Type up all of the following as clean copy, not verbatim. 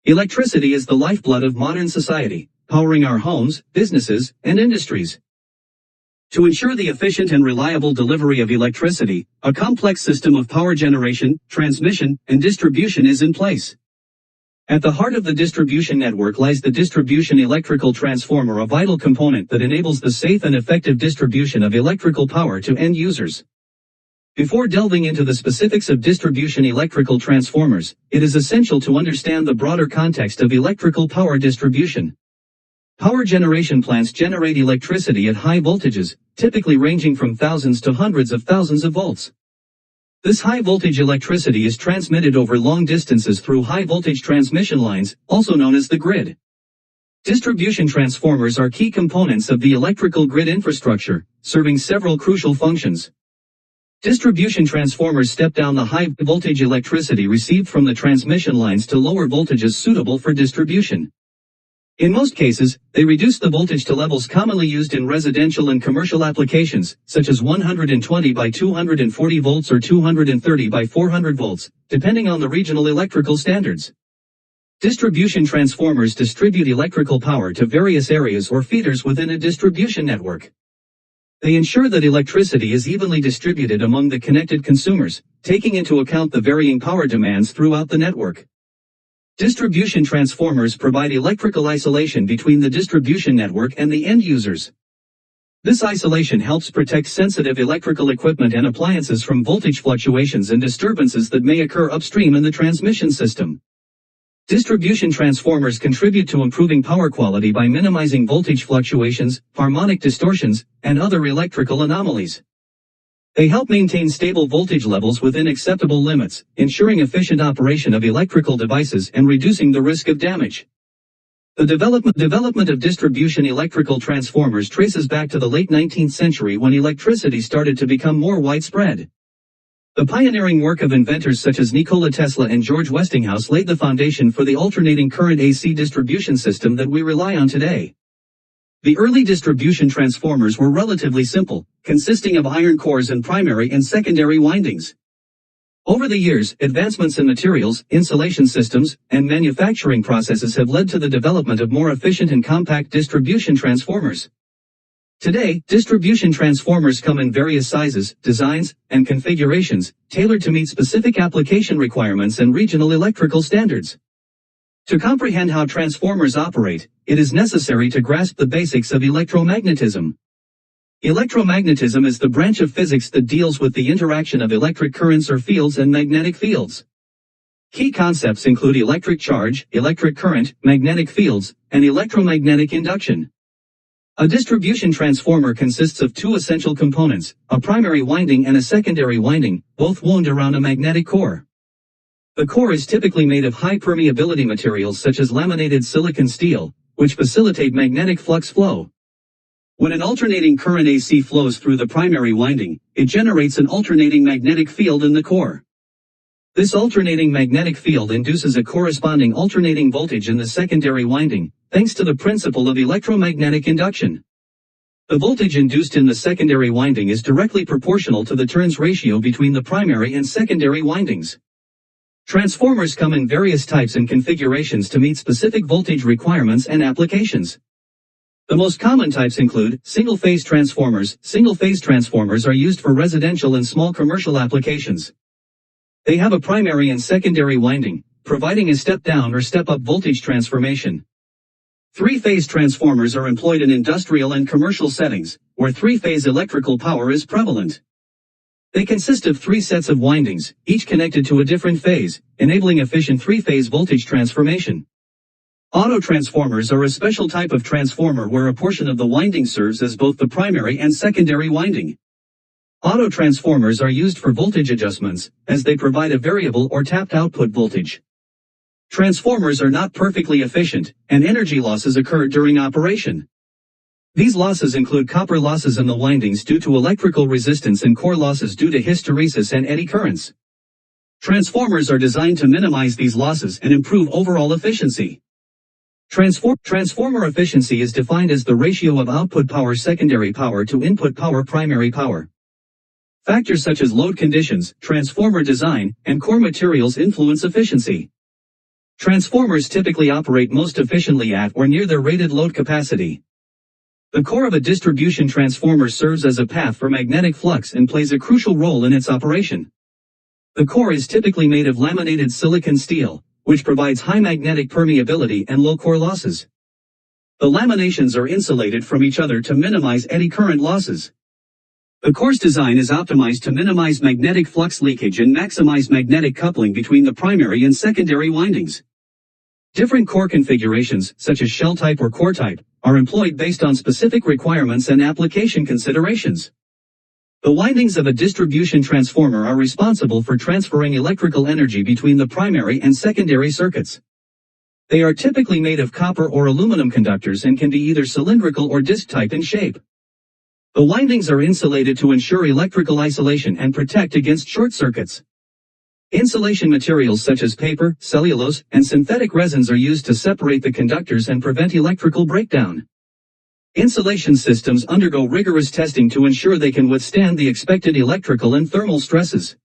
Electricity is the lifeblood of modern society, powering our homes, businesses, and industries. To ensure the efficient and reliable delivery of electricity, a complex system of power generation, transmission, and distribution is in place. At the heart of the distribution network lies the distribution electrical transformer, a vital component that enables the safe and effective distribution of electrical power to end users. Before delving into the specifics of distribution electrical transformers, it is essential to understand the broader context of electrical power distribution. Power generation plants generate electricity at high voltages, typically ranging from thousands to hundreds of thousands of volts. This high-voltage electricity is transmitted over long distances through high-voltage transmission lines, also known as the grid. Distribution transformers are key components of the electrical grid infrastructure, serving several crucial functions. Distribution transformers step down the high-voltage electricity received from the transmission lines to lower voltages suitable for distribution. In most cases, they reduce the voltage to levels commonly used in residential and commercial applications, such as 120 by 240 volts or 230 by 400 volts, depending on the regional electrical standards. Distribution transformers distribute electrical power to various areas or feeders within a distribution network. They ensure that electricity is evenly distributed among the connected consumers, taking into account the varying power demands throughout the network. Distribution transformers provide electrical isolation between the distribution network and the end users. This isolation helps protect sensitive electrical equipment and appliances from voltage fluctuations and disturbances that may occur upstream in the transmission system. Distribution transformers contribute to improving power quality by minimizing voltage fluctuations, harmonic distortions, and other electrical anomalies. They help maintain stable voltage levels within acceptable limits, ensuring efficient operation of electrical devices and reducing the risk of damage. The development of distribution electrical transformers traces back to the late 19th century when electricity started to become more widespread. The pioneering work of inventors such as Nikola Tesla and George Westinghouse laid the foundation for the alternating current AC distribution system that we rely on today. The early distribution transformers were relatively simple, consisting of iron cores and primary and secondary windings. Over the years, advancements in materials, insulation systems, and manufacturing processes have led to the development of more efficient and compact distribution transformers. Today, distribution transformers come in various sizes, designs, and configurations, tailored to meet specific application requirements and regional electrical standards. To comprehend how transformers operate, it is necessary to grasp the basics of electromagnetism. Electromagnetism is the branch of physics that deals with the interaction of electric currents or fields and magnetic fields. Key concepts include electric charge, electric current, magnetic fields, and electromagnetic induction. A distribution transformer consists of two essential components, a primary winding and a secondary winding, both wound around a magnetic core. The core is typically made of high permeability materials such as laminated silicon steel, which facilitate magnetic flux flow. When an alternating current AC flows through the primary winding, it generates an alternating magnetic field in the core. This alternating magnetic field induces a corresponding alternating voltage in the secondary winding, thanks to the principle of electromagnetic induction. The voltage induced in the secondary winding is directly proportional to the turns ratio between the primary and secondary windings. Transformers come in various types and configurations to meet specific voltage requirements and applications. The most common types include single-phase transformers. Single-phase transformers are used for residential and small commercial applications. They have a primary and secondary winding, providing a step-down or step-up voltage transformation. Three-phase transformers are employed in industrial and commercial settings, where three-phase electrical power is prevalent. They consist of three sets of windings, each connected to a different phase, enabling efficient three-phase voltage transformation. Autotransformers are a special type of transformer where a portion of the winding serves as both the primary and secondary winding. Autotransformers are used for voltage adjustments, as they provide a variable or tapped output voltage. Transformers are not perfectly efficient, and energy losses occur during operation. These losses include copper losses in the windings due to electrical resistance and core losses due to hysteresis and eddy currents. Transformers are designed to minimize these losses and improve overall efficiency. Transformer efficiency is defined as the ratio of output power secondary power to input power primary power. Factors such as load conditions, transformer design, and core materials influence efficiency. Transformers typically operate most efficiently at or near their rated load capacity. The core of a distribution transformer serves as a path for magnetic flux and plays a crucial role in its operation. The core is typically made of laminated silicon steel, which provides high magnetic permeability and low core losses. The laminations are insulated from each other to minimize eddy current losses. The core's design is optimized to minimize magnetic flux leakage and maximize magnetic coupling between the primary and secondary windings. Different core configurations, such as shell type or core type, are employed based on specific requirements and application considerations. The windings of a distribution transformer are responsible for transferring electrical energy between the primary and secondary circuits. They are typically made of copper or aluminum conductors and can be either cylindrical or disc type in shape. The windings are insulated to ensure electrical isolation and protect against short circuits. Insulation materials such as paper, cellulose, and synthetic resins are used to separate the conductors and prevent electrical breakdown. Insulation systems undergo rigorous testing to ensure they can withstand the expected electrical and thermal stresses.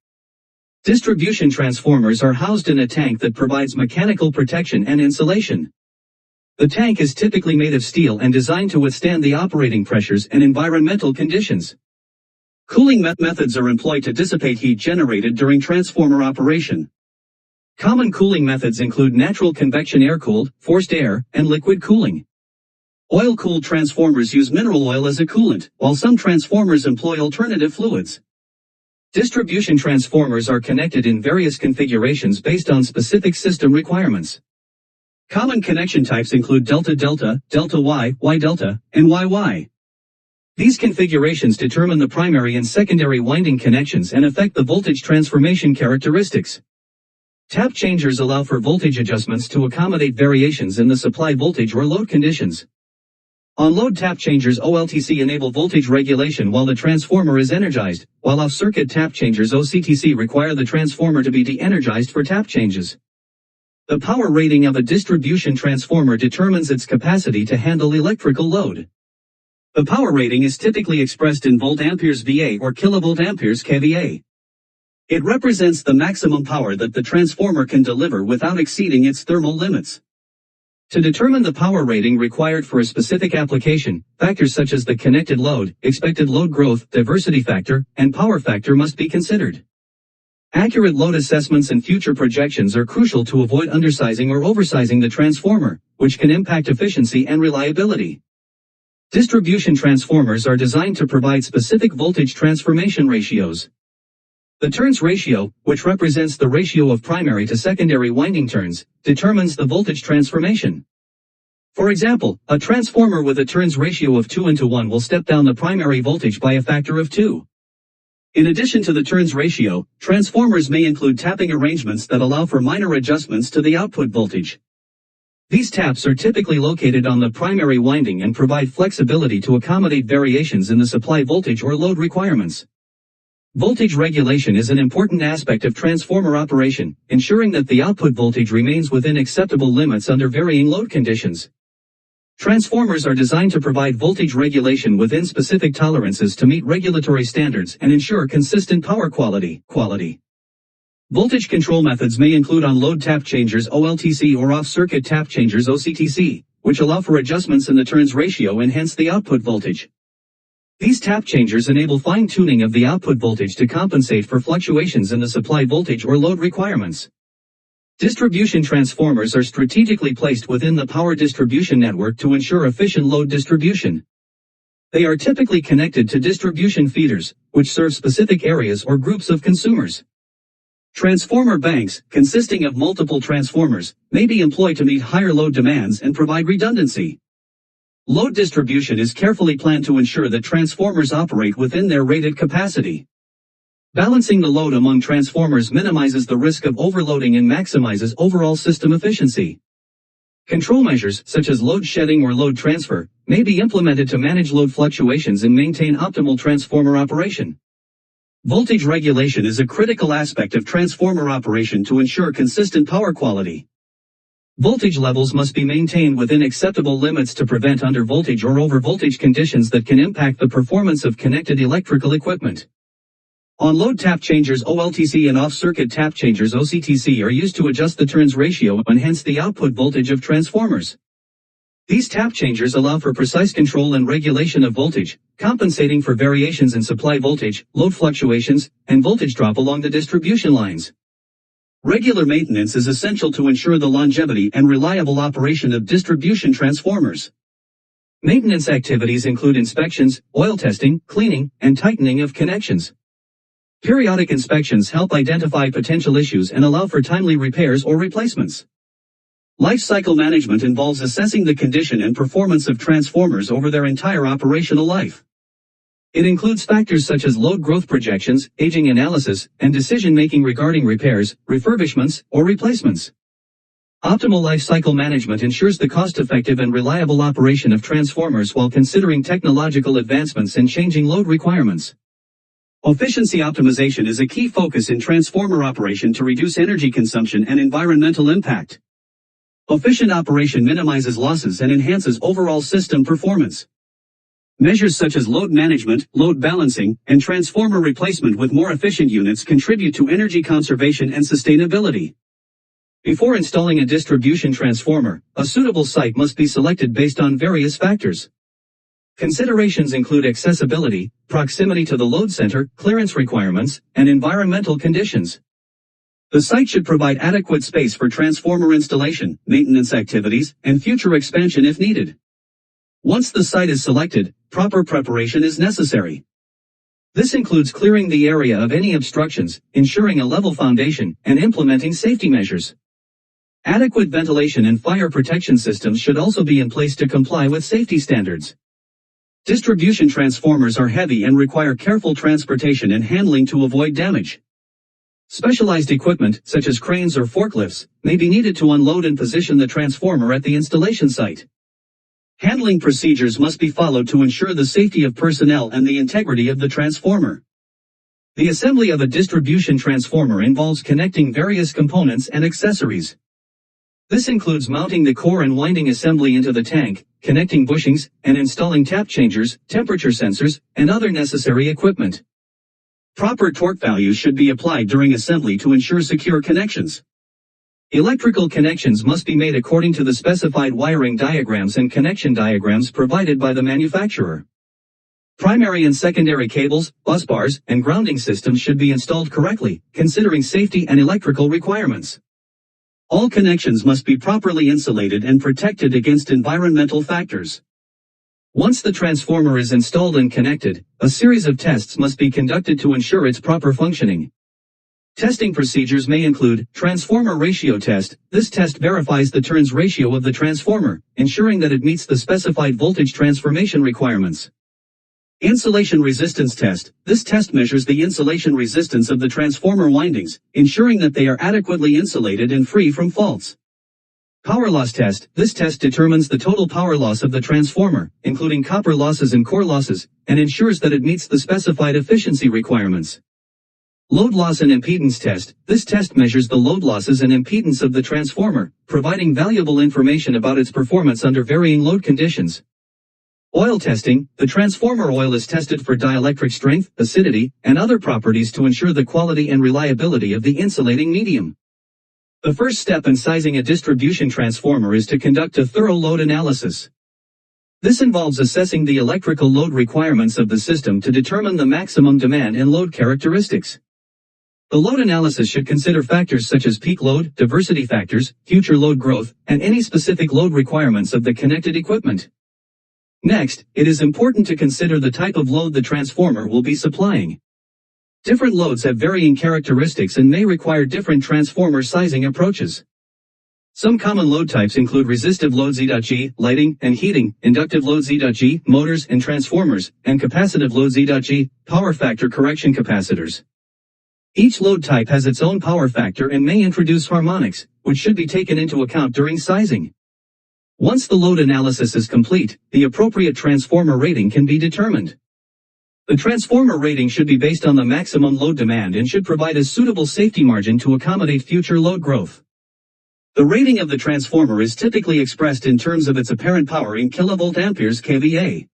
Distribution transformers are housed in a tank that provides mechanical protection and insulation. The tank is typically made of steel and designed to withstand the operating pressures and environmental conditions. Cooling methods are employed to dissipate heat generated during transformer operation. Common cooling methods include natural convection air-cooled, forced air, and liquid cooling. Oil-cooled transformers use mineral oil as a coolant, while some transformers employ alternative fluids. Distribution transformers are connected in various configurations based on specific system requirements. Common connection types include delta-delta, delta-Y, Y-delta, and Y-Y. These configurations determine the primary and secondary winding connections and affect the voltage transformation characteristics. Tap changers allow for voltage adjustments to accommodate variations in the supply voltage or load conditions. On-load tap changers OLTC enable voltage regulation while the transformer is energized, while off-circuit tap changers OCTC require the transformer to be de-energized for tap changes. The power rating of a distribution transformer determines its capacity to handle electrical load. The power rating is typically expressed in volt-amperes VA or kilovolt-amperes kVA. It represents the maximum power that the transformer can deliver without exceeding its thermal limits. To determine the power rating required for a specific application, factors such as the connected load, expected load growth, diversity factor, and power factor must be considered. Accurate load assessments and future projections are crucial to avoid undersizing or oversizing the transformer, which can impact efficiency and reliability. Distribution transformers are designed to provide specific voltage transformation ratios. The turns ratio, which represents the ratio of primary to secondary winding turns, determines the voltage transformation. For example, a transformer with a turns ratio of 2:1 will step down the primary voltage by a factor of 2. In addition to the turns ratio, transformers may include tapping arrangements that allow for minor adjustments to the output voltage. These taps are typically located on the primary winding and provide flexibility to accommodate variations in the supply voltage or load requirements. Voltage regulation is an important aspect of transformer operation, ensuring that the output voltage remains within acceptable limits under varying load conditions. Transformers are designed to provide voltage regulation within specific tolerances to meet regulatory standards and ensure consistent power quality. Voltage control methods may include on-load tap changers OLTC or off-circuit tap changers OCTC, which allow for adjustments in the turns ratio and hence the output voltage. These tap changers enable fine-tuning of the output voltage to compensate for fluctuations in the supply voltage or load requirements. Distribution transformers are strategically placed within the power distribution network to ensure efficient load distribution. They are typically connected to distribution feeders, which serve specific areas or groups of consumers. Transformer banks, consisting of multiple transformers, may be employed to meet higher load demands and provide redundancy. Load distribution is carefully planned to ensure that transformers operate within their rated capacity. Balancing the load among transformers minimizes the risk of overloading and maximizes overall system efficiency. Control measures, such as load shedding or load transfer, may be implemented to manage load fluctuations and maintain optimal transformer operation. Voltage regulation is a critical aspect of transformer operation to ensure consistent power quality. Voltage levels must be maintained within acceptable limits to prevent undervoltage or overvoltage conditions that can impact the performance of connected electrical equipment. On-load tap changers OLTC and off-circuit tap changers OCTC are used to adjust the turns ratio and hence the output voltage of transformers. These tap changers allow for precise control and regulation of voltage, compensating for variations in supply voltage, load fluctuations, and voltage drop along the distribution lines. Regular maintenance is essential to ensure the longevity and reliable operation of distribution transformers. Maintenance activities include inspections, oil testing, cleaning, and tightening of connections. Periodic inspections help identify potential issues and allow for timely repairs or replacements. Life cycle management involves assessing the condition and performance of transformers over their entire operational life. It includes factors such as load growth projections, aging analysis, and decision-making regarding repairs, refurbishments, or replacements. Optimal life cycle management ensures the cost-effective and reliable operation of transformers while considering technological advancements and changing load requirements. Efficiency optimization is a key focus in transformer operation to reduce energy consumption and environmental impact. Efficient operation minimizes losses and enhances overall system performance. Measures such as load management, load balancing, and transformer replacement with more efficient units contribute to energy conservation and sustainability. Before installing a distribution transformer, a suitable site must be selected based on various factors. Considerations include accessibility, proximity to the load center, clearance requirements, and environmental conditions. The site should provide adequate space for transformer installation, maintenance activities, and future expansion if needed. Once the site is selected, proper preparation is necessary. This includes clearing the area of any obstructions, ensuring a level foundation, and implementing safety measures. Adequate ventilation and fire protection systems should also be in place to comply with safety standards. Distribution transformers are heavy and require careful transportation and handling to avoid damage. Specialized equipment, such as cranes or forklifts, may be needed to unload and position the transformer at the installation site. Handling procedures must be followed to ensure the safety of personnel and the integrity of the transformer. The assembly of a distribution transformer involves connecting various components and accessories. This includes mounting the core and winding assembly into the tank, connecting bushings, and installing tap changers, temperature sensors, and other necessary equipment. Proper torque values should be applied during assembly to ensure secure connections. Electrical connections must be made according to the specified wiring diagrams and connection diagrams provided by the manufacturer. Primary and secondary cables, busbars, and grounding systems should be installed correctly, considering safety and electrical requirements. All connections must be properly insulated and protected against environmental factors. Once the transformer is installed and connected, a series of tests must be conducted to ensure its proper functioning. Testing procedures may include transformer ratio test. This test verifies the turns ratio of the transformer, ensuring that it meets the specified voltage transformation requirements. Insulation resistance test. This test measures the insulation resistance of the transformer windings, ensuring that they are adequately insulated and free from faults. Power loss test. This test determines the total power loss of the transformer, including copper losses and core losses, and ensures that it meets the specified efficiency requirements. Load loss and impedance test. This test measures the load losses and impedance of the transformer, providing valuable information about its performance under varying load conditions. Oil testing. The transformer oil is tested for dielectric strength, acidity, and other properties to ensure the quality and reliability of the insulating medium. The first step in sizing a distribution transformer is to conduct a thorough load analysis. This involves assessing the electrical load requirements of the system to determine the maximum demand and load characteristics. The load analysis should consider factors such as peak load, diversity factors, future load growth, and any specific load requirements of the connected equipment. Next, it is important to consider the type of load the transformer will be supplying. Different loads have varying characteristics and may require different transformer sizing approaches. Some common load types include resistive load Z.G, lighting and heating, inductive load Z.G, motors and transformers, and capacitive load Z.G, power factor correction capacitors. Each load type has its own power factor and may introduce harmonics, which should be taken into account during sizing. Once the load analysis is complete, the appropriate transformer rating can be determined. The transformer rating should be based on the maximum load demand and should provide a suitable safety margin to accommodate future load growth. The rating of the transformer is typically expressed in terms of its apparent power in kilovolt amperes kVA.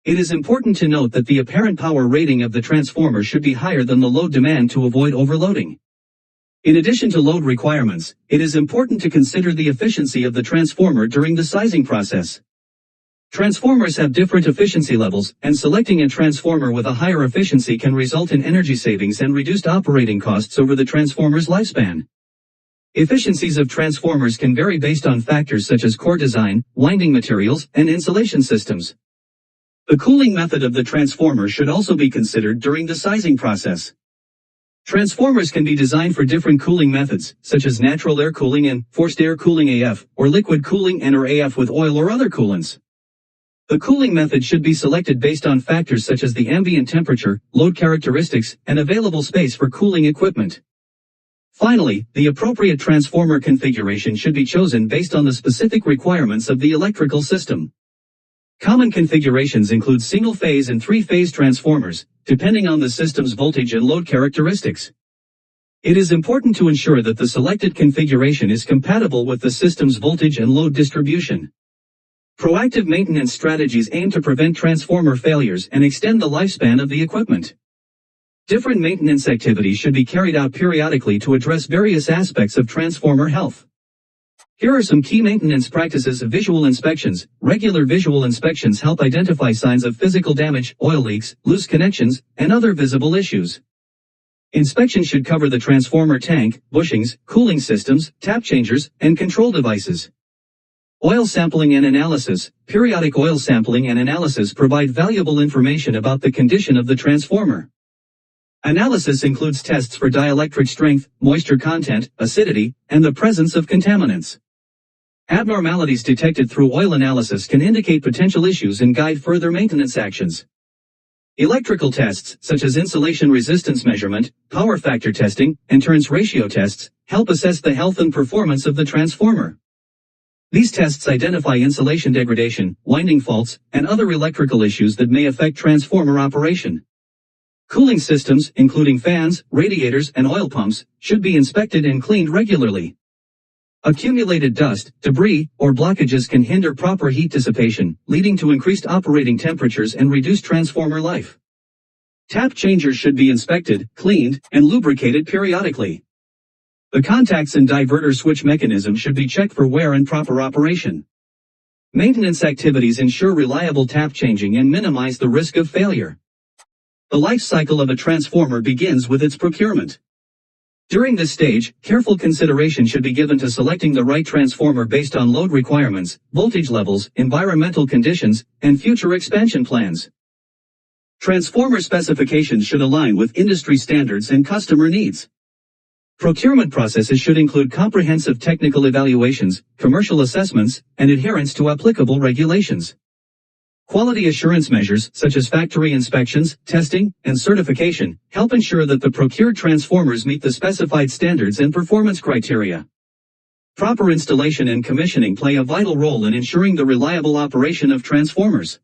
It is important to note that the apparent power rating of the transformer should be higher than the load demand to avoid overloading. In addition to load requirements, it is important to consider the efficiency of the transformer during the sizing process. Transformers have different efficiency levels, and selecting a transformer with a higher efficiency can result in energy savings and reduced operating costs over the transformer's lifespan. Efficiencies of transformers can vary based on factors such as core design, winding materials, and insulation systems. The cooling method of the transformer should also be considered during the sizing process. Transformers can be designed for different cooling methods, such as natural air cooling and forced air cooling AF, or liquid cooling and/or AF with oil or other coolants. The cooling method should be selected based on factors such as the ambient temperature, load characteristics, and available space for cooling equipment. Finally, the appropriate transformer configuration should be chosen based on the specific requirements of the electrical system. Common configurations include single-phase and three-phase transformers, depending on the system's voltage and load characteristics. It is important to ensure that the selected configuration is compatible with the system's voltage and load distribution. Proactive maintenance strategies aim to prevent transformer failures and extend the lifespan of the equipment. Different maintenance activities should be carried out periodically to address various aspects of transformer health. Here are some key maintenance practices of visual inspections. Regular visual inspections help identify signs of physical damage, oil leaks, loose connections, and other visible issues. Inspection should cover the transformer tank, bushings, cooling systems, tap changers, and control devices. Oil sampling and analysis. Periodic oil sampling and analysis provide valuable information about the condition of the transformer. Analysis includes tests for dielectric strength, moisture content, acidity, and the presence of contaminants. Abnormalities detected through oil analysis can indicate potential issues and guide further maintenance actions. Electrical tests, such as insulation resistance measurement, power factor testing, and turns ratio tests, help assess the health and performance of the transformer. These tests identify insulation degradation, winding faults, and other electrical issues that may affect transformer operation. Cooling systems, including fans, radiators, and oil pumps, should be inspected and cleaned regularly. Accumulated dust, debris, or blockages can hinder proper heat dissipation, leading to increased operating temperatures and reduced transformer life. Tap changers should be inspected, cleaned, and lubricated periodically. The contacts and diverter switch mechanism should be checked for wear and proper operation. Maintenance activities ensure reliable tap changing and minimize the risk of failure. The life cycle of a transformer begins with its procurement. During this stage, careful consideration should be given to selecting the right transformer based on load requirements, voltage levels, environmental conditions, and future expansion plans. Transformer specifications should align with industry standards and customer needs. Procurement processes should include comprehensive technical evaluations, commercial assessments, and adherence to applicable regulations. Quality assurance measures, such as factory inspections, testing, and certification, help ensure that the procured transformers meet the specified standards and performance criteria. Proper installation and commissioning play a vital role in ensuring the reliable operation of transformers.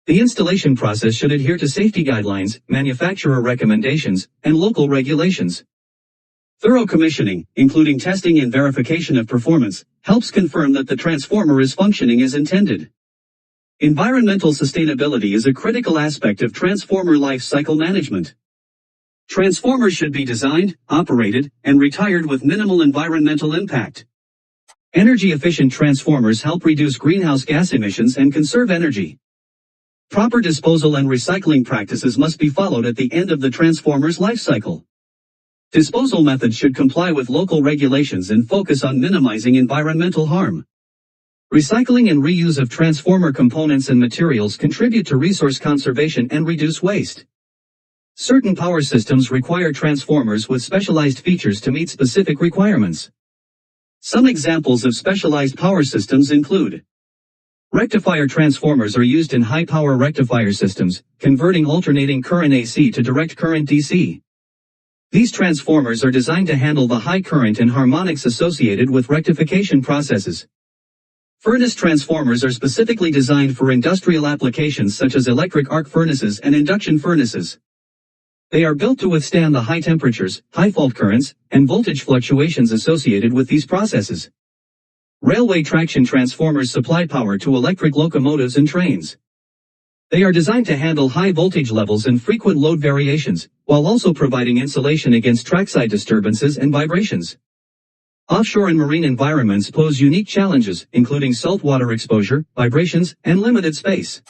The installation process should adhere to safety guidelines, manufacturer recommendations, and local regulations. Thorough commissioning, including testing and verification of performance, helps confirm that the transformer is functioning as intended. Environmental sustainability is a critical aspect of transformer life cycle management. Transformers should be designed, operated, and retired with minimal environmental impact. Energy-efficient transformers help reduce greenhouse gas emissions and conserve energy. Proper disposal and recycling practices must be followed at the end of the transformer's life cycle. Disposal methods should comply with local regulations and focus on minimizing environmental harm. Recycling and reuse of transformer components and materials contribute to resource conservation and reduce waste. Certain power systems require transformers with specialized features to meet specific requirements. Some examples of specialized power systems include: rectifier transformers are used in high-power rectifier systems, converting alternating current AC to direct current DC. These transformers are designed to handle the high current and harmonics associated with rectification processes. Furnace transformers are specifically designed for industrial applications such as electric arc furnaces and induction furnaces. They are built to withstand the high temperatures, high fault currents, and voltage fluctuations associated with these processes. Railway traction transformers supply power to electric locomotives and trains. They are designed to handle high voltage levels and frequent load variations, while also providing insulation against trackside disturbances and vibrations. Offshore and marine environments pose unique challenges, including saltwater exposure, vibrations, and limited space.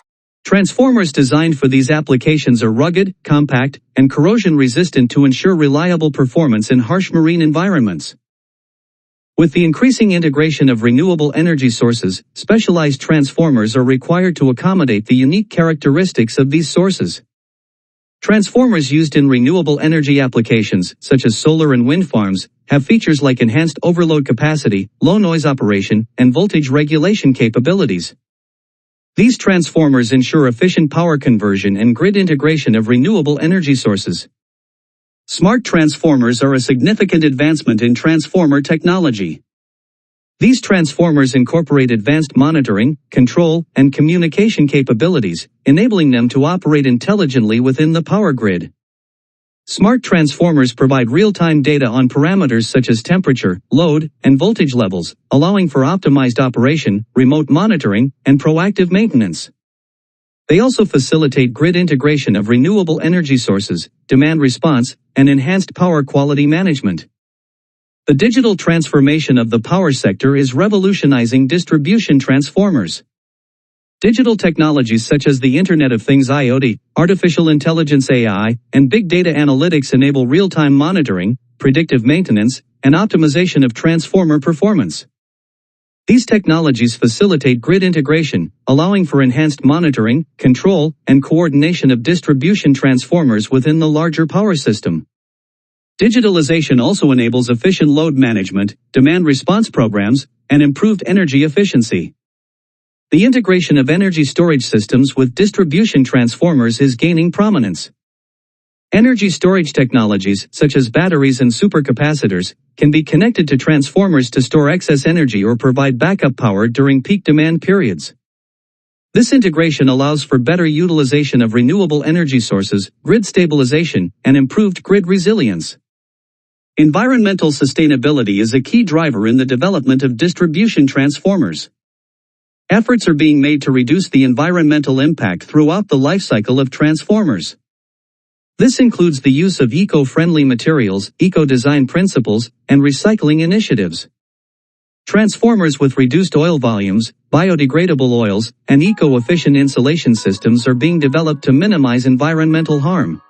Transformers designed for these applications are rugged, compact, and corrosion-resistant to ensure reliable performance in harsh marine environments. With the increasing integration of renewable energy sources, specialized transformers are required to accommodate the unique characteristics of these sources. Transformers used in renewable energy applications, such as solar and wind farms, have features like enhanced overload capacity, low noise operation, and voltage regulation capabilities. These transformers ensure efficient power conversion and grid integration of renewable energy sources. Smart transformers are a significant advancement in transformer technology. These transformers incorporate advanced monitoring, control, and communication capabilities, enabling them to operate intelligently within the power grid. Smart transformers provide real-time data on parameters such as temperature, load, and voltage levels, allowing for optimized operation, remote monitoring, and proactive maintenance. They also facilitate grid integration of renewable energy sources, demand response, and enhanced power quality management. The digital transformation of the power sector is revolutionizing distribution transformers. Digital technologies such as the Internet of Things IoT, artificial intelligence AI, and big data analytics enable real-time monitoring, predictive maintenance, and optimization of transformer performance. These technologies facilitate grid integration, allowing for enhanced monitoring, control, and coordination of distribution transformers within the larger power system. Digitalization also enables efficient load management, demand response programs, and improved energy efficiency. The integration of energy storage systems with distribution transformers is gaining prominence. Energy storage technologies, such as batteries and supercapacitors, can be connected to transformers to store excess energy or provide backup power during peak demand periods. This integration allows for better utilization of renewable energy sources, grid stabilization, and improved grid resilience. Environmental sustainability is a key driver in the development of distribution transformers. Efforts are being made to reduce the environmental impact throughout the life cycle of transformers. This includes the use of eco-friendly materials, eco-design principles, and recycling initiatives. Transformers with reduced oil volumes, biodegradable oils, and eco-efficient insulation systems are being developed to minimize environmental harm.